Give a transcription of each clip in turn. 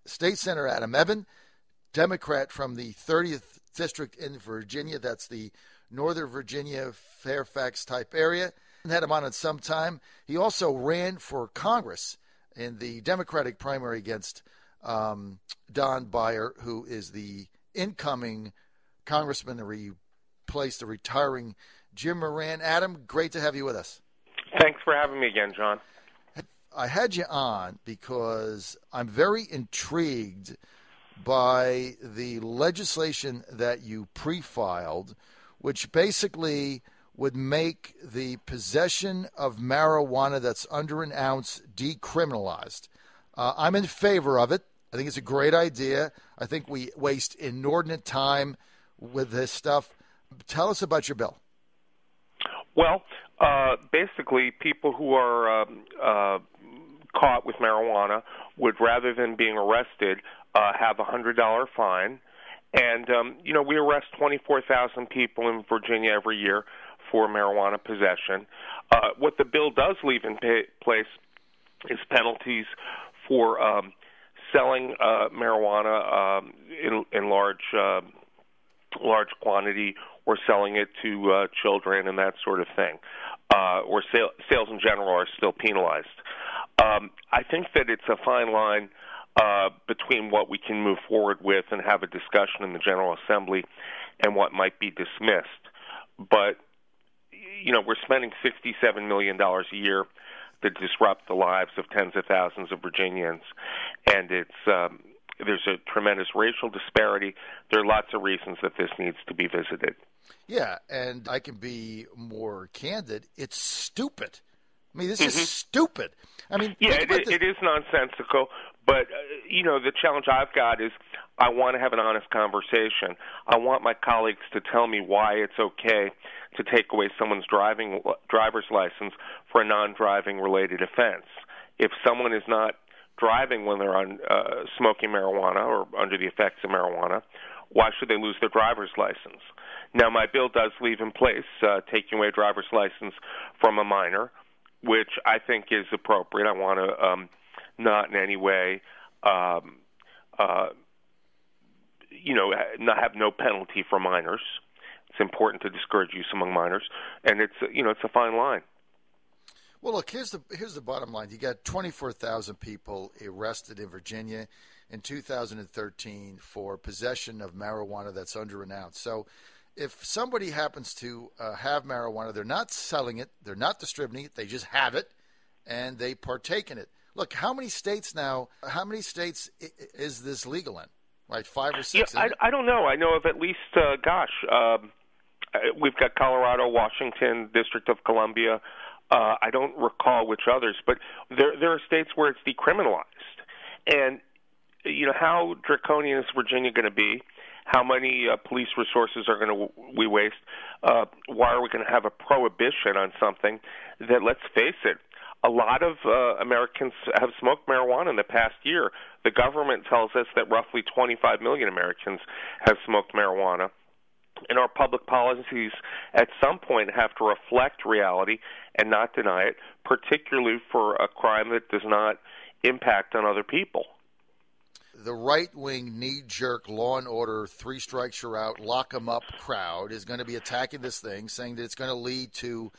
State Senator Adam Ebbin, Democrat from the 30th District in Virginia. That's the Northern Virginia, Fairfax type area. I had him on at some time. He also ran for Congress in the Democratic primary against Don Beyer, who is the incoming congressman to replace the retiring Jim Moran. Adam, great to have you with us. Thanks for having me again, John. I had you on because I'm very intrigued by the legislation that you pre-filed, which basically would make the possession of marijuana that's under an ounce decriminalized. I'm in favor of it. I think it's a great idea. I think we waste inordinate time with this stuff. Tell us about your bill. Well, basically, people who are caught with marijuana would, rather than being arrested, have a $100 fine. And, we arrest 24,000 people in Virginia every year for marijuana possession. What the bill does leave in place is penalties for selling marijuana in large quantity, or selling it to children and that sort of thing, or sales in general are still penalized. I think that it's a fine line between what we can move forward with and have a discussion in the General Assembly and what might be dismissed. But, we're spending $67 million a year to disrupt the lives of tens of thousands of Virginians, and there's a tremendous racial disparity. There are lots of reasons that this needs to be visited. Yeah, and I can be more candid. It's stupid. I mean, this is stupid. I mean, yeah, it is nonsensical, but, the challenge I've got is I want to have an honest conversation. I want my colleagues to tell me why it's okay to take away someone's driver's license for a non-driving related offense. If someone is not driving when they're on smoking marijuana or under the effects of marijuana, why should they lose their driver's license? Now, my bill does leave in place taking away a driver's license from a minor, which I think is appropriate. I want to not in any way, not have no penalty for minors. It's important to discourage use among minors, and it's a fine line. Well, look, here's the bottom line. You got 24,000 people arrested in Virginia in 2013 for possession of marijuana that's under an ounce. So if somebody happens to have marijuana, they're not selling it, they're not distributing it, they just have it, and they partake in it. Look, how many states is this legal in? Right, 5 or 6? Yeah, I don't know. I know of at least, we've got Colorado, Washington, District of Columbia. I don't recall which others, but there are states where it's decriminalized. And, how draconian is Virginia going to be? How many police resources are we waste? Why are we going to have a prohibition on something that, let's face it, a lot of Americans have smoked marijuana in the past year. The government tells us that roughly 25 million Americans have smoked marijuana. And our public policies at some point have to reflect reality and not deny it, particularly for a crime that does not impact on other people. The right-wing, knee-jerk, law and order, 3 strikes you're out, lock 'em up crowd is going to be attacking this thing, saying that it's going to lead to,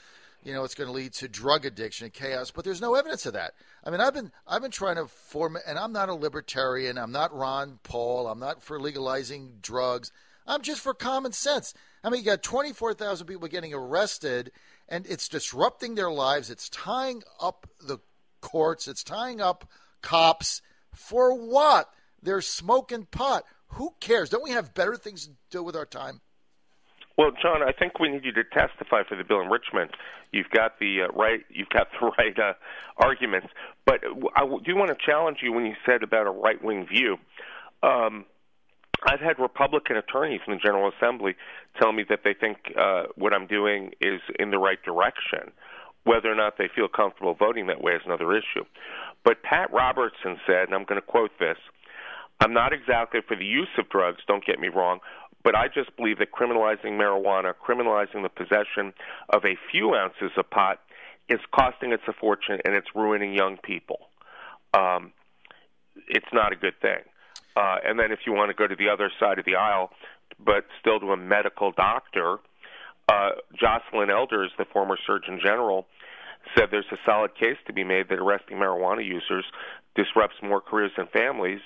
drug addiction and chaos. But there's no evidence of that. I mean, I've been trying to form, and I'm not a libertarian. I'm not Ron Paul. I'm not for legalizing drugs. I'm just for common sense. I mean, you got 24,000 people getting arrested, and it's disrupting their lives. It's tying up the courts. It's tying up cops. For what? They're smoking pot. Who cares? Don't we have better things to do with our time? Well, John, I think we need you to testify for the bill in Richmond. You've got the right arguments. But I do want to challenge you when you said about a right-wing view. I've had Republican attorneys in the General Assembly tell me that they think what I'm doing is in the right direction. Whether or not they feel comfortable voting that way is another issue. But Pat Robertson said, and I'm going to quote this, "I'm not exactly for the use of drugs, don't get me wrong, but I just believe that criminalizing marijuana, criminalizing the possession of a few ounces of pot is costing us a fortune and it's ruining young people. It's not a good thing." And then if you want to go to the other side of the aisle, but still to a medical doctor, Jocelyn Elders, the former Surgeon General, said there's a solid case to be made that arresting marijuana users disrupts more careers and families,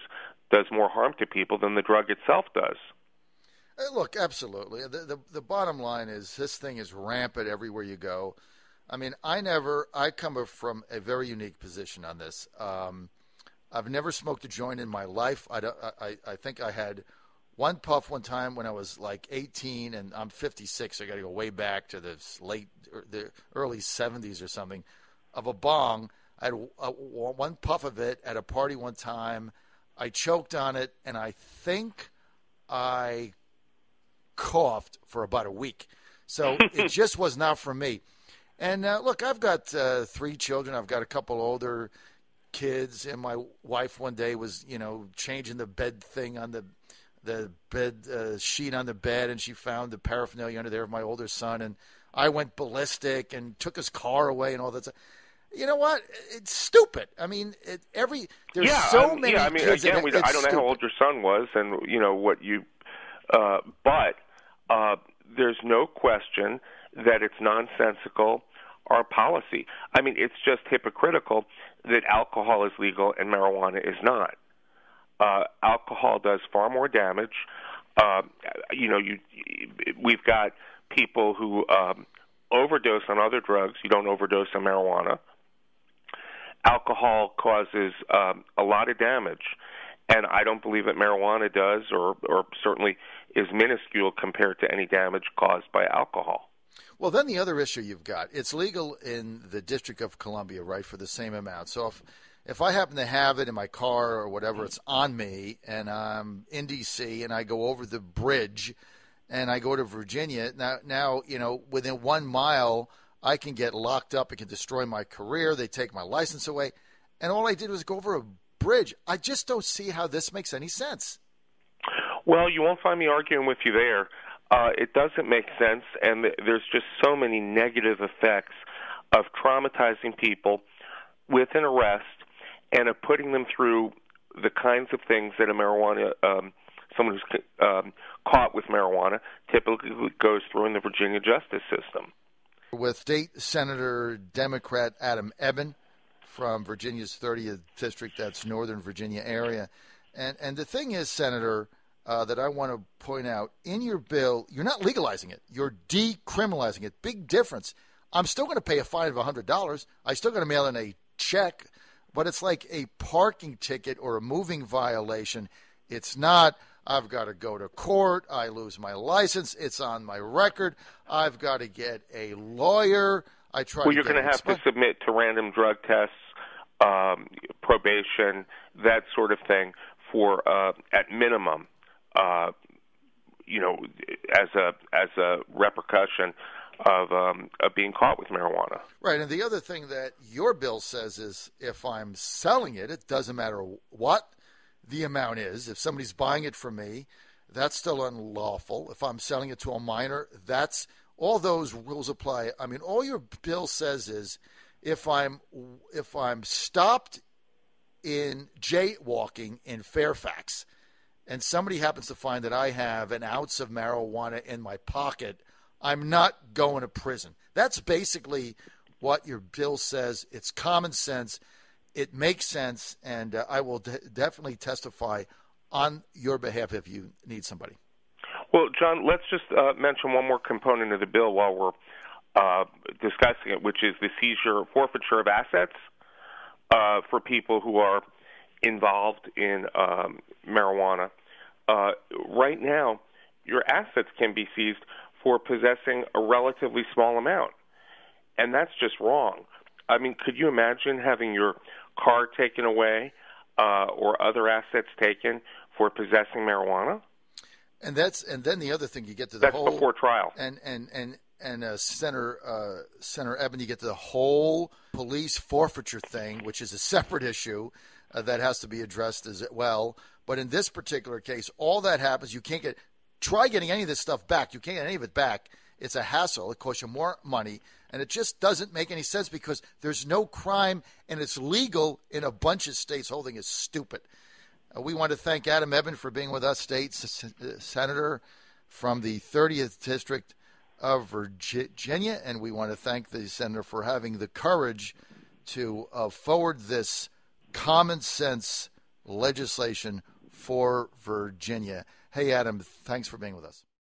does more harm to people than the drug itself does. Look, absolutely. The bottom line is this thing is rampant everywhere you go. I mean, I come from a very unique position on this. I've never smoked a joint in my life. I think I had one puff one time when I was like 18, and I'm 56. So I got to go way back to the early 70s or something, of a bong. I had one puff of it at a party one time. I choked on it, and I think I coughed for about a week. So it just was not for me. And look, I've got 3 children. I've got a couple older kids, and my wife one day was, changing the bed thing on the bed sheet on the bed, and she found the paraphernalia under there of my older son, and I went ballistic and took his car away and all that stuff. You know what? It's stupid. I mean, there's so many kids. Again, I don't know how old your son was, and what you. But there's no question that it's nonsensical, our policy. I mean, it's just hypocritical that alcohol is legal and marijuana is not. Alcohol does far more damage. We've got people who overdose on other drugs. You don't overdose on marijuana. Alcohol causes a lot of damage, and I don't believe that marijuana does, or certainly is minuscule compared to any damage caused by alcohol. Well, then the other issue you've got, it's legal in the District of Columbia, right, for the same amount. So if I happen to have it in my car or whatever, it's on me, and I'm in D.C., and I go over the bridge, and I go to Virginia, now within 1 mile, I can get locked up. It can destroy my career. They take my license away. And all I did was go over a bridge. I just don't see how this makes any sense. Well, you won't find me arguing with you there. It doesn't make sense, and there's just so many negative effects of traumatizing people with an arrest and of putting them through the kinds of things that someone who's caught with marijuana typically goes through in the Virginia justice system. With State Senator Democrat Adam Ebbin from Virginia's 30th District, that's Northern Virginia area. And the thing is, Senator, that I want to point out, in your bill, you're not legalizing it. You're decriminalizing it. Big difference. I'm still going to pay a fine of $100. I still got to mail in a check, but it's like a parking ticket or a moving violation. It's not, I've got to go to court. I lose my license. It's on my record. I've got to get a lawyer. You're going to have to submit to random drug tests, probation, that sort of thing for, at minimum, as a repercussion of being caught with marijuana. Right, and the other thing that your bill says is if I'm selling it, it doesn't matter what the amount is. If somebody's buying it from me, that's still unlawful. If I'm selling it to a minor, all those rules apply. I mean, all your bill says is if I'm stopped in jaywalking in Fairfax and somebody happens to find that I have an ounce of marijuana in my pocket, I'm not going to prison. That's basically what your bill says. It's common sense. It makes sense, and I will definitely testify on your behalf if you need somebody. Well, John, let's just mention one more component of the bill while we're discussing it, which is the forfeiture of assets for people who are involved in marijuana. Right now, your assets can be seized for possessing a relatively small amount, and that's just wrong. I mean, could you imagine having your car taken away or other assets taken for possessing marijuana? And then the other thing, you get to that's before trial. And Senator Ebbin, you get to the whole police forfeiture thing, which is a separate issue that has to be addressed as well. But in this particular case, all that happens, you can't try getting any of this stuff back. You can't get any of it back. It's a hassle. It costs you more money. And it just doesn't make any sense because there's no crime and it's legal in a bunch of states. Whole thing is stupid. We want to thank Adam Ebbin for being with us, state senator from the 30th District of Virginia, and we want to thank the senator for having the courage to forward this common sense legislation for Virginia. Hey, Adam, thanks for being with us.